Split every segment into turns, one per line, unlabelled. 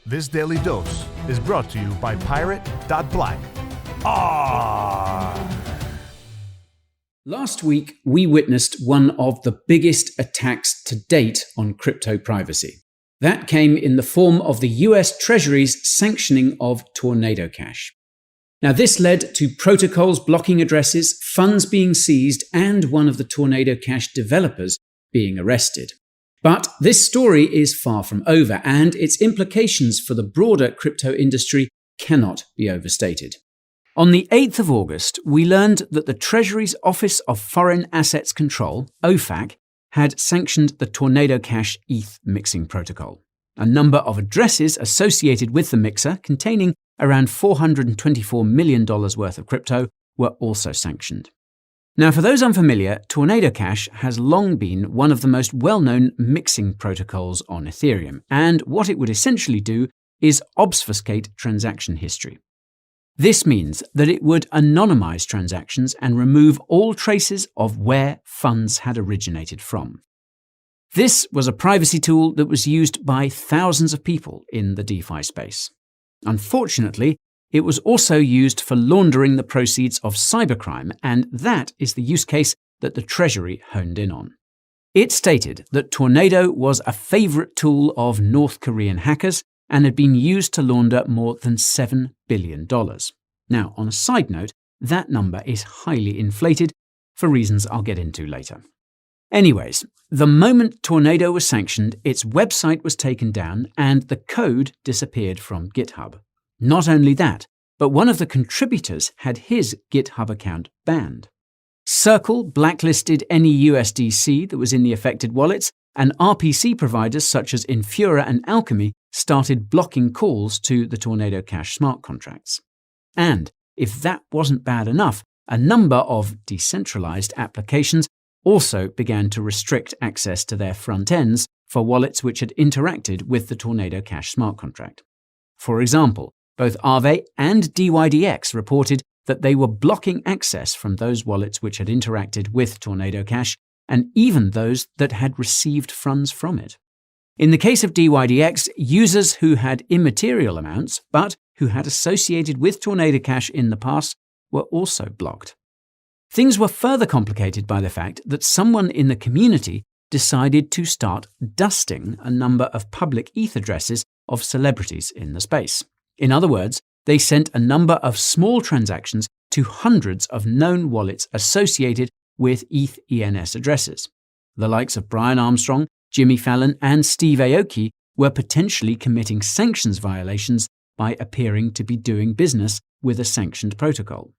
This daily dose is brought to you by Pirate.Black. ARRR!
Last week, we witnessed one of the biggest attacks to date on crypto privacy. That came in the form of the US Treasury's sanctioning of Tornado Cash. Now, this led to protocols blocking addresses, funds being seized, and one of the Tornado Cash developers being arrested. But this story is far from over, and its implications for the broader crypto industry cannot be overstated. On the 8th of August, we learned that the Treasury's Office of Foreign Assets Control, OFAC, had sanctioned the Tornado Cash ETH mixing protocol. A number of addresses associated with the mixer, containing around $424 million worth of crypto, were also sanctioned. Now, for those unfamiliar, Tornado Cash has long been one of the most well-known mixing protocols on Ethereum, and what it would essentially do is obfuscate transaction history. This means that it would anonymize transactions and remove all traces of where funds had originated from. This was a privacy tool that was used by thousands of people in the DeFi space. Unfortunately, it was also used for laundering the proceeds of cybercrime, and that is the use case that the Treasury honed in on. It stated that Tornado was a favorite tool of North Korean hackers and had been used to launder more than $7 billion. Now, on a side note, that number is highly inflated for reasons I'll get into later. Anyways, the moment Tornado was sanctioned, its website was taken down and the code disappeared from GitHub. Not only that, but one of the contributors had his GitHub account banned. Circle blacklisted any USDC that was in the affected wallets, and RPC providers such as Infura and Alchemy started blocking calls to the Tornado Cash smart contracts. And if that wasn't bad enough, a number of decentralized applications also began to restrict access to their front ends for wallets which had interacted with the Tornado Cash smart contract. For example, both Aave and DYDX reported that they were blocking access from those wallets which had interacted with Tornado Cash, and even those that had received funds from it. In the case of DYDX, users who had immaterial amounts, but who had associated with Tornado Cash in the past, were also blocked. Things were further complicated by the fact that someone in the community decided to start dusting a number of public ETH addresses of celebrities in the space. In other words, they sent a number of small transactions to hundreds of known wallets associated with ETH ENS addresses. The likes of Brian Armstrong, Jimmy Fallon, and Steve Aoki were potentially committing sanctions violations by appearing to be doing business with a sanctioned protocol.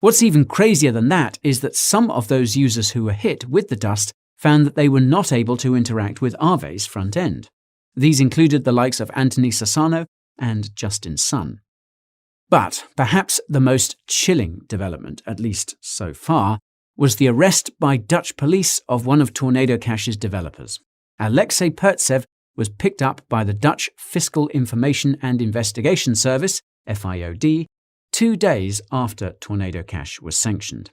What's even crazier than that is that some of those users who were hit with the dust found that they were not able to interact with Aave's front end. These included the likes of Anthony Sassano and Justin Sun. But perhaps the most chilling development, at least so far, was the arrest by Dutch police of one of Tornado Cash's developers. Alexei Pertsev was picked up by the Dutch Fiscal Information and Investigation Service, FIOD, 2 days after Tornado Cash was sanctioned.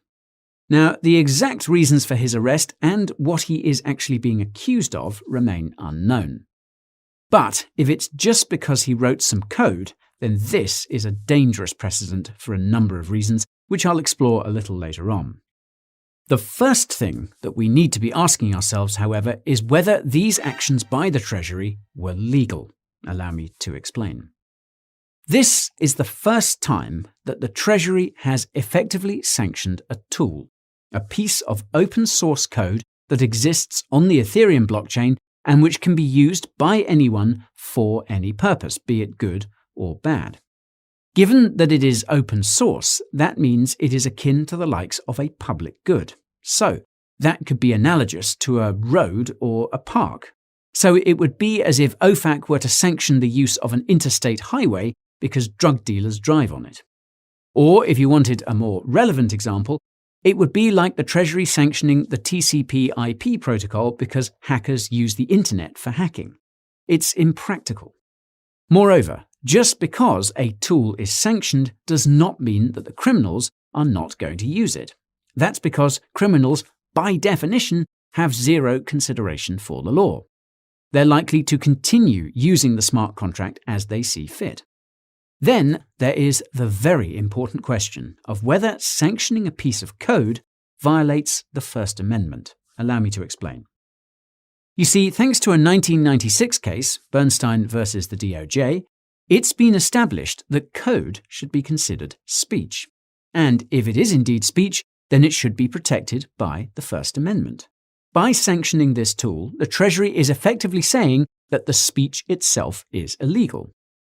Now, the exact reasons for his arrest and what he is actually being accused of remain unknown. But if it's just because he wrote some code, then this is a dangerous precedent for a number of reasons, which I'll explore a little later on. The first thing that we need to be asking ourselves, however, is whether these actions by the Treasury were legal. Allow me to explain. This is the first time that the Treasury has effectively sanctioned a tool, a piece of open source code that exists on the Ethereum blockchain and which can be used by anyone for any purpose, be it good or bad. Given that it is open source, that means it is akin to the likes of a public good. So, that could be analogous to a road or a park. So it would be as if OFAC were to sanction the use of an interstate highway because drug dealers drive on it. Or, if you wanted a more relevant example, it would be like the Treasury sanctioning the TCP/IP protocol because hackers use the internet for hacking. It's impractical. Moreover, just because a tool is sanctioned does not mean that the criminals are not going to use it. That's because criminals, by definition, have zero consideration for the law. They're likely to continue using the smart contract as they see fit. Then there is the very important question of whether sanctioning a piece of code violates the First Amendment. Allow me to explain. You see, thanks to a 1996 case, Bernstein versus the DOJ, it's been established that code should be considered speech. And if it is indeed speech, then it should be protected by the First Amendment. By sanctioning this tool, the Treasury is effectively saying that the speech itself is illegal.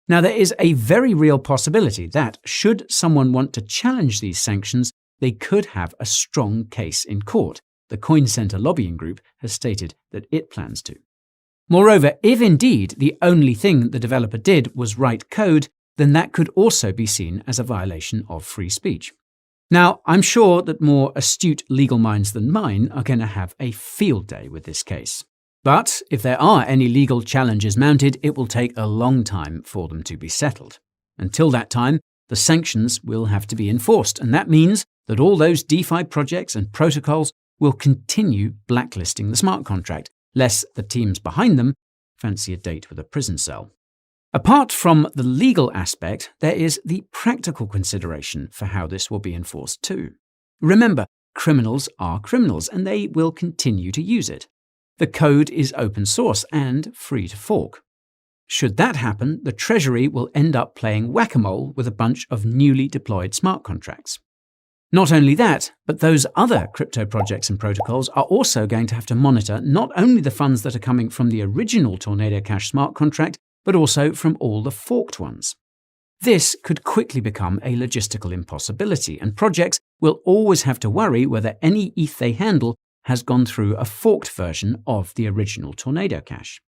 Now, there is a very real possibility that, should someone want to challenge these sanctions, they could have a strong case in court. The Coin Center lobbying group has stated that it plans to. Moreover, if indeed the only thing the developer did was write code, then that could also be seen as a violation of free speech. Now, I'm sure that more astute legal minds than mine are going to have a field day with this case. But if there are any legal challenges mounted, it will take a long time for them to be settled. Until that time, the sanctions will have to be enforced, and that means that all those DeFi projects and protocols will continue blacklisting the smart contract, lest the teams behind them fancy a date with a prison cell. Apart from the legal aspect, there is the practical consideration for how this will be enforced too. Remember, criminals are criminals, and they will continue to use it. The code is open source and free to fork. Should that happen, the Treasury will end up playing whack-a-mole with a bunch of newly deployed smart contracts. Not only that, but those other crypto projects and protocols are also going to have to monitor not only the funds that are coming from the original Tornado Cash smart contract, but also from all the forked ones. This could quickly become a logistical impossibility, and projects will always have to worry whether any ETH they handle has gone through a forked version of the original Tornado Cash.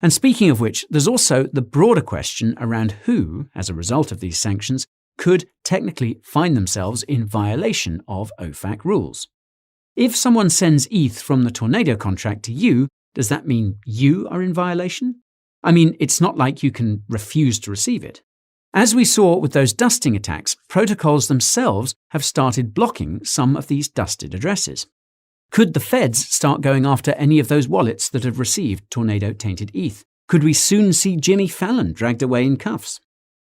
And speaking of which, there's also the broader question around who, as a result of these sanctions, could technically find themselves in violation of OFAC rules. If someone sends ETH from the Tornado contract to you, does that mean you are in violation? I mean, it's not like you can refuse to receive it. As we saw with those dusting attacks, protocols themselves have started blocking some of these dusted addresses. Could the feds start going after any of those wallets that have received Tornado-tainted ETH? Could we soon see Jimmy Fallon dragged away in cuffs?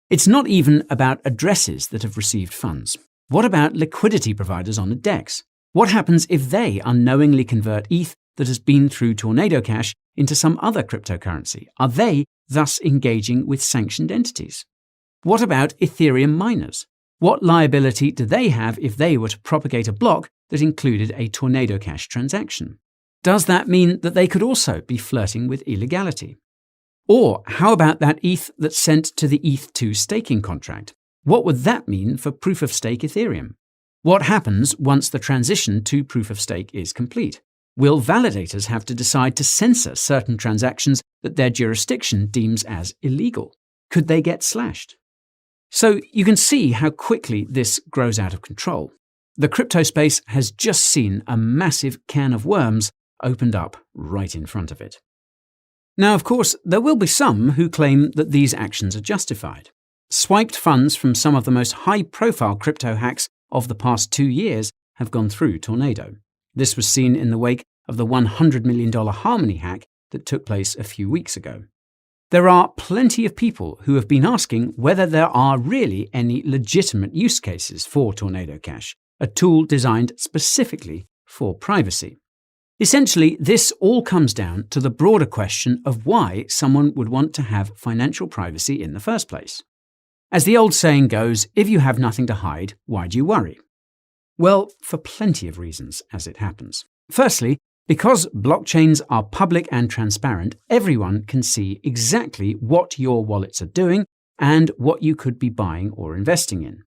It's not even about addresses that have received funds. What about liquidity providers on the DEX? What happens if they unknowingly convert ETH that has been through Tornado Cash into some other cryptocurrency? Are they thus engaging with sanctioned entities? What about Ethereum miners? What liability do they have if they were to propagate a block that included a Tornado Cash transaction? Does that mean that they could also be flirting with illegality? Or how about that ETH that's sent to the ETH2 staking contract? What would that mean for proof-of-stake Ethereum? What happens once the transition to proof-of-stake is complete? Will validators have to decide to censor certain transactions that their jurisdiction deems as illegal? Could they get slashed? So you can see how quickly this grows out of control. The crypto space has just seen a massive can of worms opened up right in front of it. Now, of course, there will be some who claim that these actions are justified. Swiped funds from some of the most high-profile crypto hacks of the past 2 years have gone through Tornado. This was seen in the wake of the $100 million Harmony hack that took place a few weeks ago. There are plenty of people who have been asking whether there are really any legitimate use cases for Tornado Cash, a tool designed specifically for privacy. Essentially, this all comes down to the broader question of why someone would want to have financial privacy in the first place. As the old saying goes, if you have nothing to hide, why do you worry? Well, for plenty of reasons, as it happens. Firstly, because blockchains are public and transparent, everyone can see exactly what your wallets are doing and what you could be buying or investing in.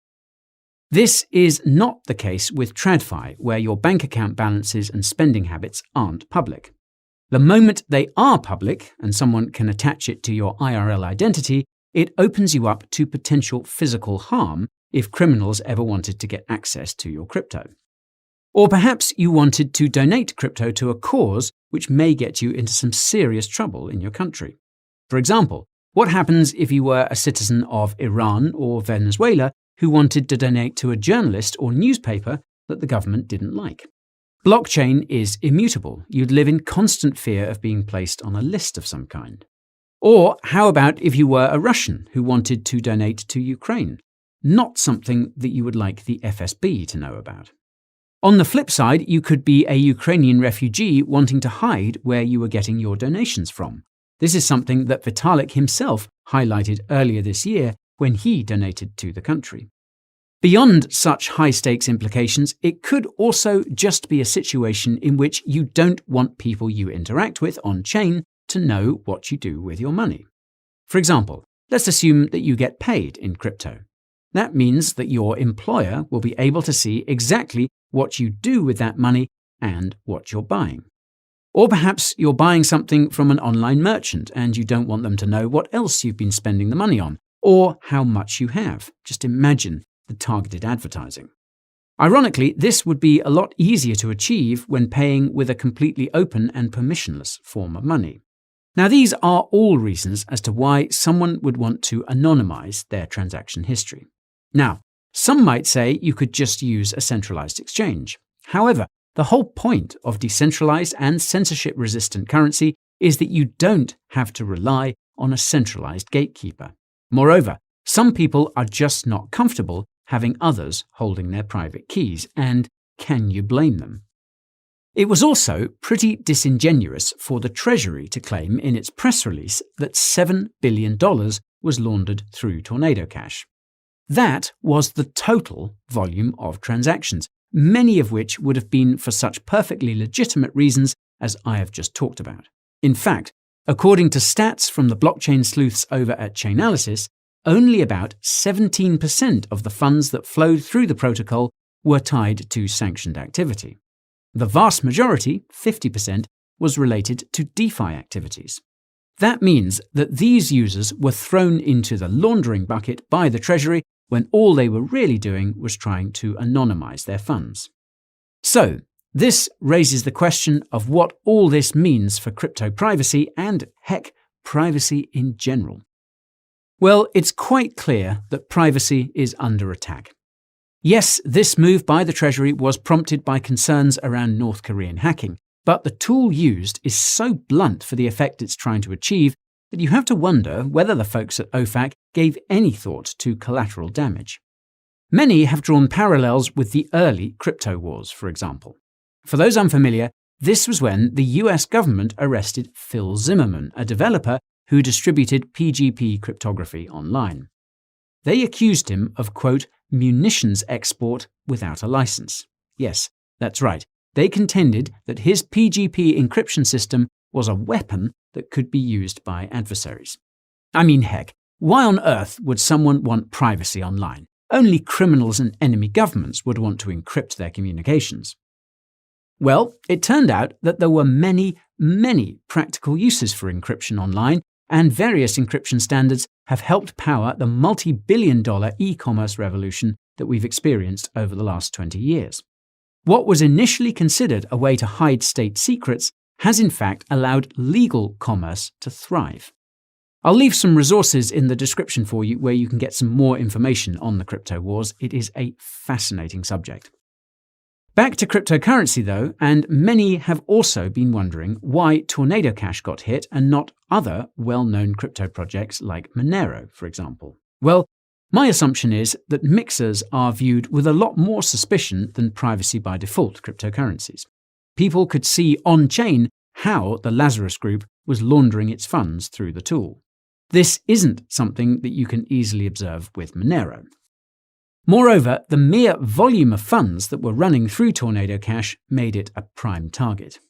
This is not the case with TradFi, where your bank account balances and spending habits aren't public. The moment they are public, and someone can attach it to your IRL identity, it opens you up to potential physical harm if criminals ever wanted to get access to your crypto. Or perhaps you wanted to donate crypto to a cause which may get you into some serious trouble in your country. For example, what happens if you were a citizen of Iran or Venezuela who wanted to donate to a journalist or newspaper that the government didn't like? Blockchain is immutable. You'd live in constant fear of being placed on a list of some kind. Or how about if you were a Russian who wanted to donate to Ukraine? Not something that you would like the FSB to know about. On the flip side, you could be a Ukrainian refugee wanting to hide where you were getting your donations from. This is something that Vitalik himself highlighted earlier this year when he donated to the country. Beyond such high-stakes implications, it could also just be a situation in which you don't want people you interact with on-chain to know what you do with your money. For example, let's assume that you get paid in crypto. That means that your employer will be able to see exactly what you do with that money and what you're buying. Or perhaps you're buying something from an online merchant and you don't want them to know what else you've been spending the money on, or how much you have. Just imagine the targeted advertising. Ironically, this would be a lot easier to achieve when paying with a completely open and permissionless form of money. Now, these are all reasons as to why someone would want to anonymize their transaction history. Now, some might say you could just use a centralized exchange. However, the whole point of decentralized and censorship-resistant currency is that you don't have to rely on a centralized gatekeeper. Moreover, some people are just not comfortable having others holding their private keys, and can you blame them? It was also pretty disingenuous for the Treasury to claim in its press release that $7 billion was laundered through Tornado Cash. That was the total volume of transactions, many of which would have been for such perfectly legitimate reasons as I have just talked about. In fact, according to stats from the blockchain sleuths over at Chainalysis, only about 17% of the funds that flowed through the protocol were tied to sanctioned activity. The vast majority, 50%, was related to DeFi activities. That means that these users were thrown into the laundering bucket by the Treasury when all they were really doing was trying to anonymize their funds. So, this raises the question of what all this means for crypto privacy and, heck, privacy in general. Well, it's quite clear that privacy is under attack. Yes, this move by the Treasury was prompted by concerns around North Korean hacking, but the tool used is so blunt for the effect it's trying to achieve that you have to wonder whether the folks at OFAC gave any thought to collateral damage. Many have drawn parallels with the early crypto wars, for example. For those unfamiliar, this was when the US government arrested Phil Zimmermann, a developer who distributed PGP cryptography online. They accused him of, quote, munitions export without a license. Yes, that's right. They contended that his PGP encryption system was a weapon that could be used by adversaries. I mean, heck, why on earth would someone want privacy online? Only criminals and enemy governments would want to encrypt their communications. Well, it turned out that there were many practical uses for encryption online, and various encryption standards have helped power the multi-billion-dollar e-commerce revolution that we've experienced over the last 20 years. What was initially considered a way to hide state secrets has in fact allowed legal commerce to thrive. I'll leave some resources in the description for you where you can get some more information on the crypto wars. It is a fascinating subject. Back to cryptocurrency though, and many have also been wondering why Tornado Cash got hit and not other well-known crypto projects like Monero, for example. Well, my assumption is that mixers are viewed with a lot more suspicion than privacy by default cryptocurrencies. People could see on-chain how the Lazarus Group was laundering its funds through the tool. This isn't something that you can easily observe with Monero. Moreover, the mere volume of funds that were running through Tornado Cash made it a prime target.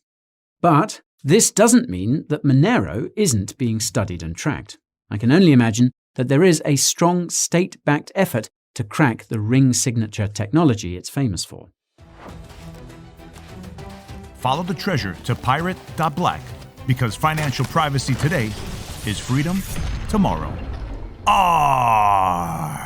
But this doesn't mean that Monero isn't being studied and tracked. I can only imagine that there is a strong state-backed effort to crack the ring signature technology it's famous for.
Follow the treasure to pirate.black, because financial privacy today is freedom tomorrow. ARRR!